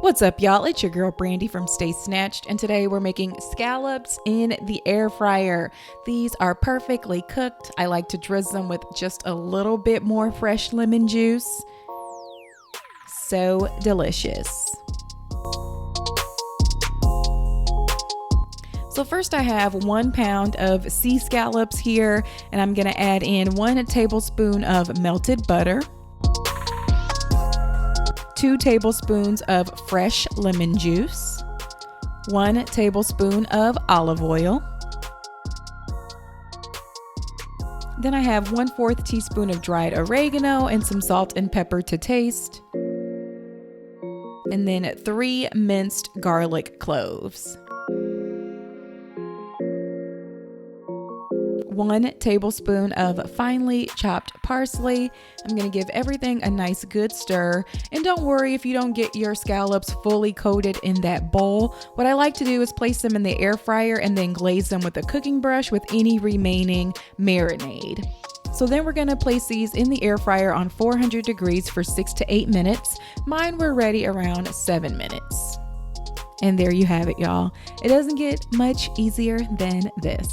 What's up, y'all? It's your girl Brandy from Stay Snatched, and today we're making scallops in the air fryer. These are perfectly cooked. I like to drizzle them with just a little bit more fresh lemon juice. So delicious. So first I have 1 pound of sea scallops here, and I'm gonna add in 1 tablespoon of melted butter, 2 tablespoons of fresh lemon juice, 1 tablespoon of olive oil. Then I have 1/4 teaspoon of dried oregano and some salt and pepper to taste. And then 3 minced garlic cloves. 1 tablespoon of finely chopped parsley. I'm going to give everything a nice good stir. And don't worry if you don't get your scallops fully coated in that bowl. What I like to do is place them in the air fryer and then glaze them with a cooking brush with any remaining marinade. So then we're going to place these in the air fryer on 400 degrees for 6 to 8 minutes. Mine were ready around 7 minutes. And there you have it, y'all. It doesn't get much easier than this.